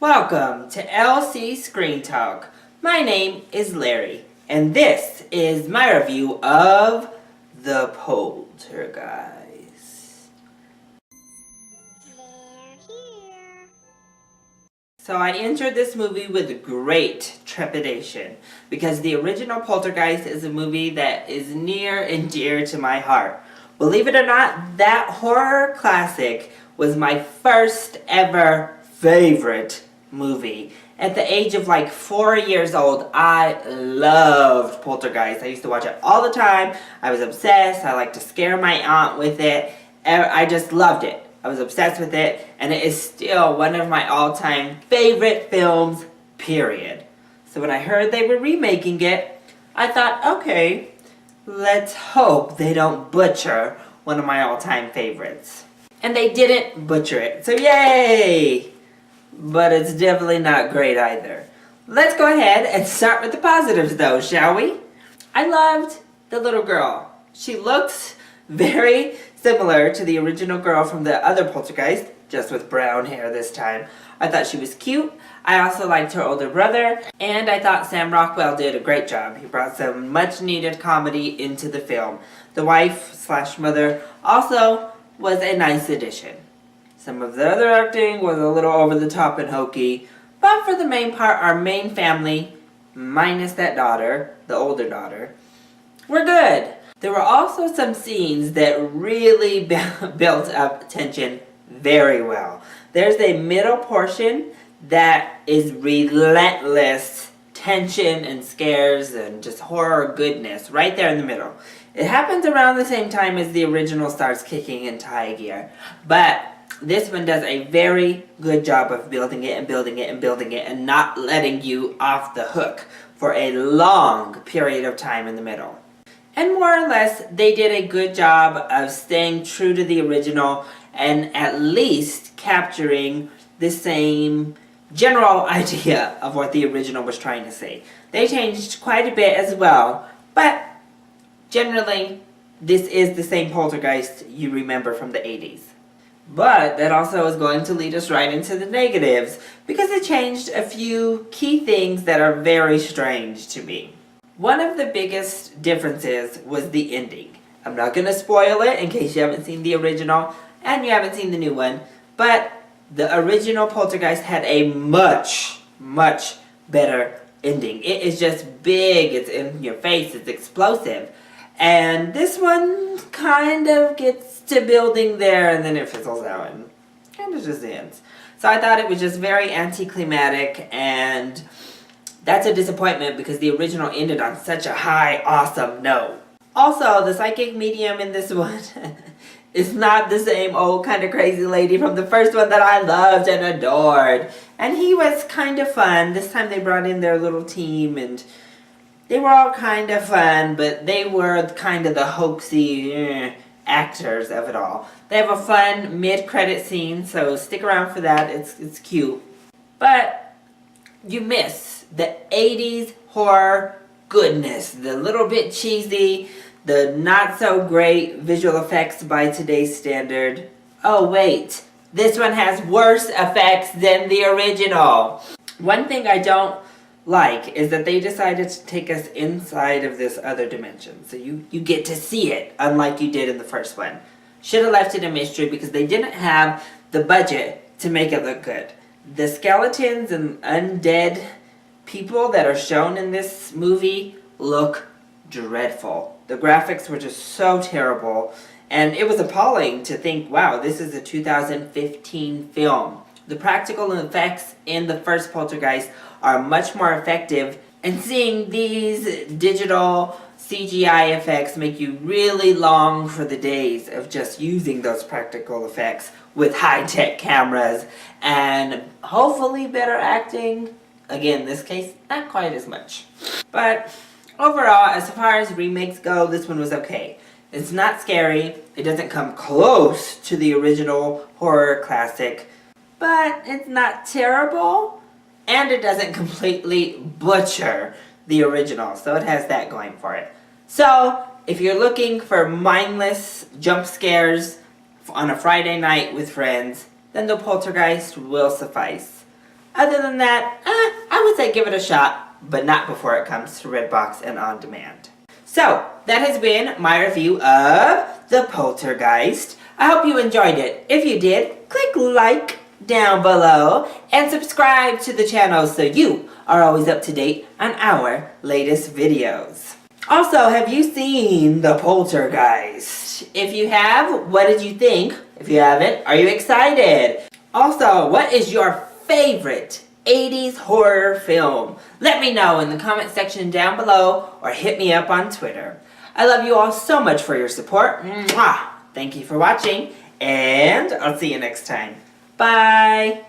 Welcome to LC Screen Talk. My name is Larry, and this is my review of The Poltergeist. So I entered this movie with great trepidation because the original Poltergeist is a movie that is near and dear to my heart. Believe it or not, that horror classic was my first ever favorite movie. At the age of like 4 years old, I loved Poltergeist. I used to watch it all the time. I was obsessed. I liked to scare my aunt with it. I just loved it. I was obsessed with it, and it is still one of my all-time favorite films, period. So when I heard they were remaking it, I thought, okay, let's hope they don't butcher one of my all-time favorites. And they didn't butcher it, so yay! But it's definitely not great either. Let's go ahead and start with the positives though, shall we? I loved the little girl. She looks very similar to the original girl from the other Poltergeist, just with brown hair this time. I thought she was cute. I also liked her older brother, and I thought Sam Rockwell did a great job. He brought some much needed comedy into the film. The wife/mother also was a nice addition. Some of the other acting was a little over the top and hokey, but for the main part, our main family, minus that daughter, the older daughter, were good. There were also some scenes that really built up tension very well. There's a middle portion that is relentless tension and scares and just horror goodness right there in the middle. It happens around the same time as the original starts kicking into high gear, but this one does a very good job of building it and building it and building it and not letting you off the hook for a long period of time in the middle. And more or less, they did a good job of staying true to the original and at least capturing the same general idea of what the original was trying to say. They changed quite a bit as well, but generally, this is the same Poltergeist you remember from the 80s. But that also is going to lead us right into the negatives, because it changed a few key things that are very strange to me. One of the biggest differences was the ending. I'm not going to spoil it in case you haven't seen the original and you haven't seen the new one, but the original Poltergeist had a much, much better ending. It is just big, it's in your face, it's explosive. And this one kind of gets to building there and then it fizzles out and kind of just ends. So I thought it was just very anticlimactic, and that's a disappointment because the original ended on such a high, awesome note. Also, the psychic medium in this one is not the same old kind of crazy lady from the first one that I loved and adored. And he was kind of fun. This time they brought in their little team and they were all kind of fun, but they were kind of the hoaxy actors of it all. They have a fun mid-credit scene, so stick around for that. It's cute. But you miss the 80s horror goodness, the little bit cheesy, the not so great visual effects by today's standard. Oh wait, this one has worse effects than the original. One thing I don't like is that they decided to take us inside of this other dimension, so you get to see it, unlike you did in the first one. Should have left it a mystery because they didn't have the budget to make it look good. The skeletons and undead people that are shown in this movie look dreadful. The graphics were just so terrible, and it was appalling to think, wow, this is a 2015 film. The practical effects in the first Poltergeist are much more effective, and seeing these digital CGI effects make you really long for the days of just using those practical effects with high-tech cameras and hopefully better acting. Again, in this case, not quite as much. But overall, as far as remakes go, this one was okay. It's not scary, it doesn't come close to the original horror classic, but it's not terrible, and it doesn't completely butcher the original, so it has that going for it. So, if you're looking for mindless jump scares on a Friday night with friends, then the Poltergeist will suffice. Other than that, I would say give it a shot, but not before it comes to Redbox and on demand. So, that has been my review of The Poltergeist. I hope you enjoyed it. If you did, click like down below and subscribe to the channel so you are always up to date on our latest videos. Also, have you seen The Poltergeist? If you have, what did you think? If you haven't, are you excited? Also, what is your favorite 80s horror film? Let me know in the comment section down below or hit me up on Twitter. I love you all so much for your support. Mwah! Thank you for watching, and I'll see you next time. Bye!